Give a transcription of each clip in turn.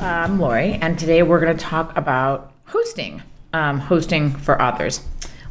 I'm Lori, and today we're going to talk about hosting. Hosting for authors.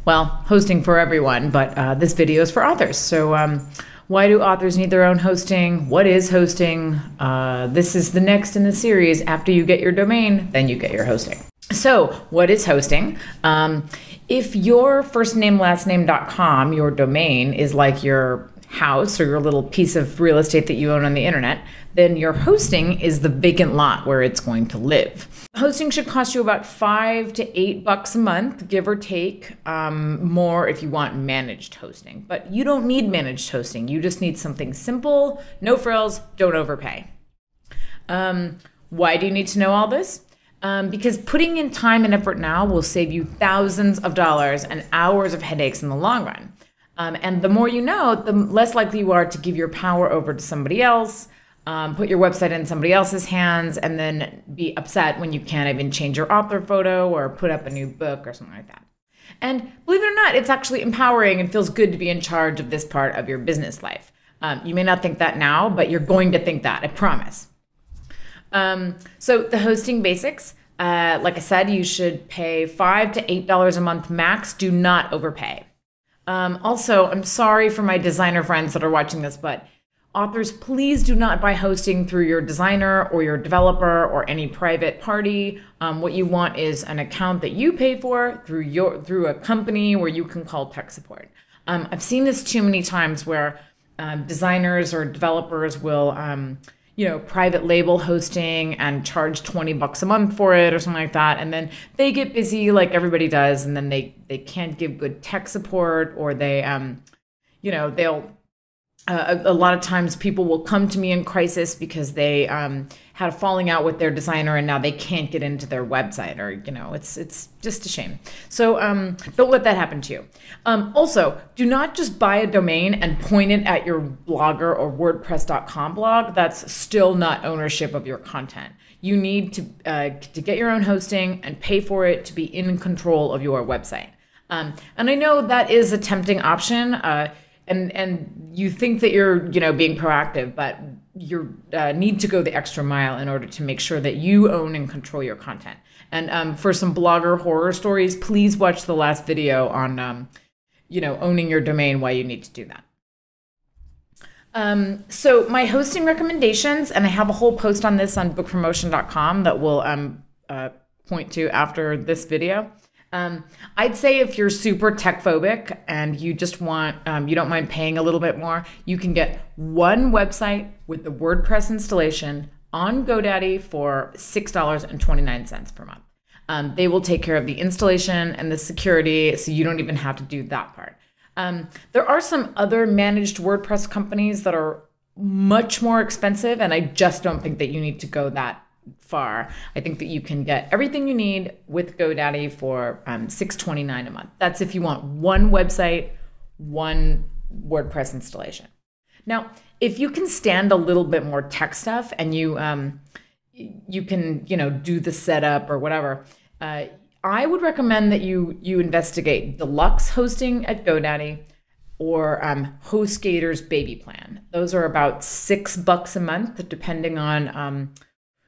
Well, hosting for everyone, but this video is for authors. So why do authors need their own hosting? What is hosting? This is the next in the series. After you get your domain, then you get your hosting. So what is hosting? If your firstname.lastname.com, your domain, is like your house or your little piece of real estate that you own on the internet, then your hosting is the vacant lot where it's going to live. Hosting should cost you about $5 to $8 a month, give or take, more if you want managed hosting. But you don't need managed hosting. You just need something simple, no frills, don't overpay. Why do you need to know all this? Because putting in time and effort now will save you thousands of dollars and hours of headaches in the long run. And the more you know, the less likely you are to give your power over to somebody else, put your website in somebody else's hands, and then be upset when you can't even change your author photo or put up a new book or something like that. And believe it or not, it's actually empowering and feels good to be in charge of this part of your business life. You may not think that now, but you're going to think that, I promise. So the hosting basics, like I said, you should pay $5 to $8 a month max. Do not overpay. Also, I'm sorry for my designer friends that are watching this, but authors, please do not buy hosting through your designer or your developer or any private party. What you want is an account that you pay for through a company where you can call tech support. I've seen this too many times where designers or developers will private label hosting and charge $20 a month for it or something like that. And then they get busy like everybody does. And then they can't give good tech support, or they, they'll, a lot of times people will come to me in crisis because they had a falling out with their designer and now they can't get into their website, or, it's just a shame. So don't let that happen to you. Also, do not just buy a domain and point it at your Blogger or WordPress.com blog. That's still not ownership of your content. You need to get your own hosting and pay for it to be in control of your website. And I know that is a tempting option. And you think that you're, being proactive, but you need to go the extra mile in order to make sure that you own and control your content. And for some blogger horror stories, please watch the last video on, owning your domain, why you need to do that. So my hosting recommendations, and I have a whole post on this on bookpromotion.com that we'll point to after this video. I'd say if you're super tech phobic and you just want, you don't mind paying a little bit more, you can get one website with the WordPress installation on GoDaddy for $6.29 per month. They will take care of the installation and the security, so you don't even have to do that part. There are some other managed WordPress companies that are much more expensive, and I just don't think that you need to go that far. I think that you can get everything you need with GoDaddy for $6.29 a month. That's if you want one website, one WordPress installation. Now, if you can stand a little bit more tech stuff and you can do the setup or whatever, I would recommend that you investigate deluxe hosting at GoDaddy or HostGator's baby plan. Those are about $6 a month, depending on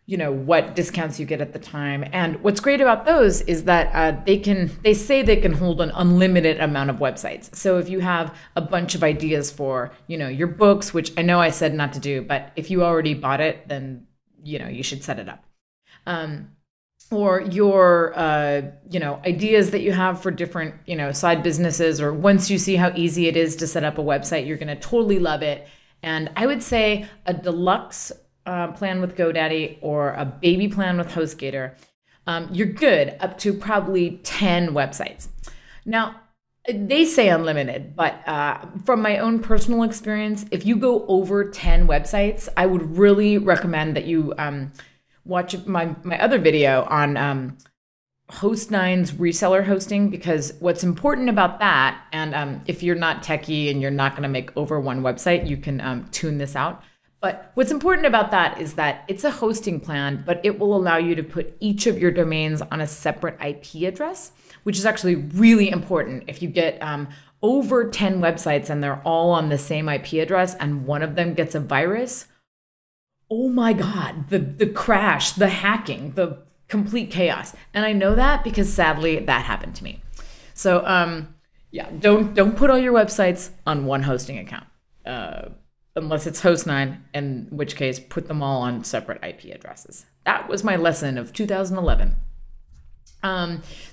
what discounts you get at the time. And what's great about those is that they say they can hold an unlimited amount of websites. So if you have a bunch of ideas for, your books, which I know I said not to do, but if you already bought it, then, you should set it up. Or your, ideas that you have for different, side businesses, or once you see how easy it is to set up a website, you're going to totally love it. And I would say a deluxe plan with GoDaddy or a baby plan with HostGator, you're good up to probably 10 websites. Now, they say unlimited, but from my own personal experience, if you go over 10 websites, I would really recommend that you watch my other video on Host9's reseller hosting, because what's important about that, and if you're not techie and you're not going to make over one website, you can tune this out. But what's important about that is that it's a hosting plan, but it will allow you to put each of your domains on a separate IP address, which is actually really important. If you get over 10 websites and they're all on the same IP address and one of them gets a virus, oh my God, the crash, the hacking, the complete chaos. And I know that because sadly that happened to me. So yeah, don't put all your websites on one hosting account. Unless it's Host9, in which case put them all on separate IP addresses. That was my lesson of 2011.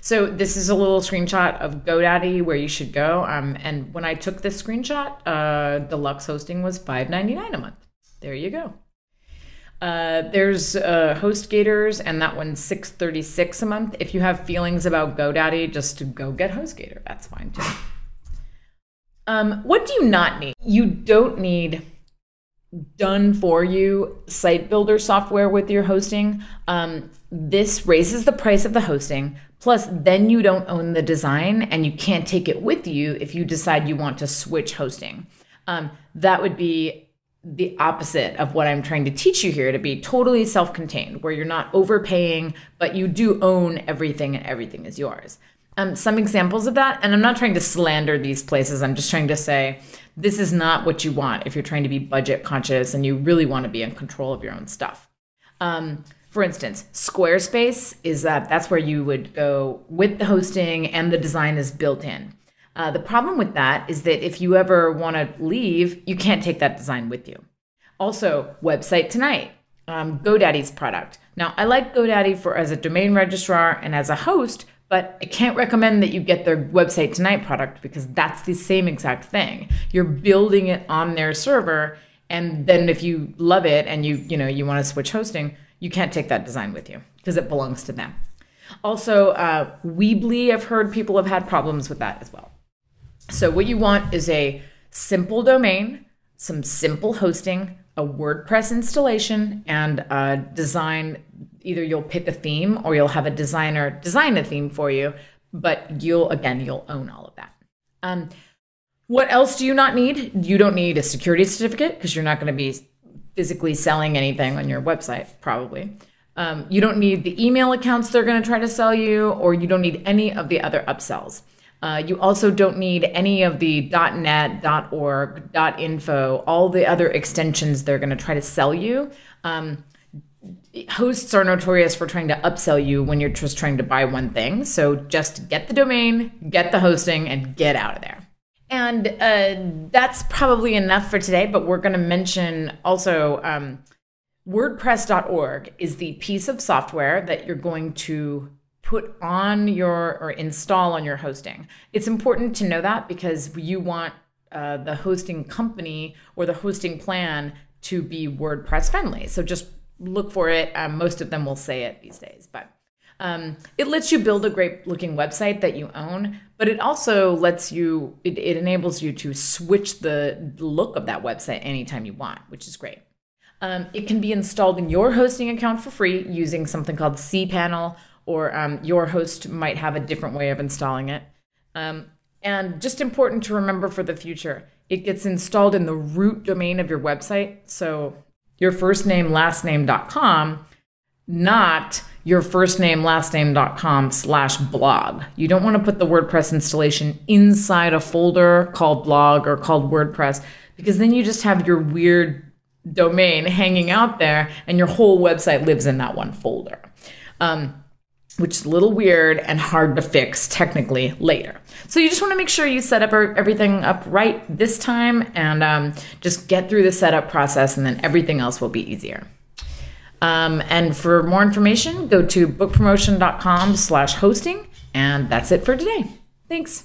So this is a little screenshot of GoDaddy where you should go. And when I took this screenshot, deluxe hosting was $5.99 a month. There you go. There's HostGator's, and that one's $6.36 a month. If you have feelings about GoDaddy, just go get HostGator. That's fine too. What do you not need? You don't need done for you site builder software with your hosting. This raises the price of the hosting. Plus, then you don't own the design and you can't take it with you if you decide you want to switch hosting. That would be the opposite of what I'm trying to teach you here, to be totally self-contained, where you're not overpaying, but you do own everything and everything is yours. Some examples of that, and I'm not trying to slander these places, I'm just trying to say this is not what you want if you're trying to be budget conscious and you really want to be in control of your own stuff. For instance, Squarespace is that's where you would go with the hosting and the design is built in. The problem with that is that if you ever want to leave, you can't take that design with you. Also, Website Tonight, GoDaddy's product. Now, I like GoDaddy as a domain registrar and as a host, but I can't recommend that you get their Website Tonight product because that's the same exact thing. You're building it on their server, and then if you love it and you want to switch hosting, you can't take that design with you because it belongs to them. Also, Weebly, I've heard people have had problems with that as well. So what you want is a simple domain, some simple hosting, a WordPress installation, and a design. Either you'll pick a theme or you'll have a designer design a theme for you, but you'll own all of that. What else do you not need? You don't need a security certificate because you're not going to be physically selling anything on your website, probably. You don't need the email accounts they're going to try to sell you, or you don't need any of the other upsells. You also don't need any of the .net, .org, .info, all the other extensions they're going to try to sell you. Hosts are notorious for trying to upsell you when you're just trying to buy one thing. So just get the domain, get the hosting, and get out of there. And that's probably enough for today, but we're going to mention also WordPress.org is the piece of software that you're going to put on or install on your hosting. It's important to know that because you want the hosting company or the hosting plan to be WordPress friendly. So just look for it. Most of them will say it these days, but it lets you build a great looking website that you own, but it also lets you, it enables you to switch the look of that website anytime you want, which is great. It can be installed in your hosting account for free using something called cPanel, or your host might have a different way of installing it. And just important to remember for the future, it gets installed in the root domain of your website. So your firstname.lastname.com, not your firstname.lastname.com/blog. You don't want to put the WordPress installation inside a folder called blog or called WordPress, because then you just have your weird domain hanging out there and your whole website lives in that one folder, which is a little weird and hard to fix technically later. So you just want to make sure you set up everything up right this time and just get through the setup process, and then everything else will be easier. And for more information, go to bookpromotion.com/hosting. And that's it for today. Thanks.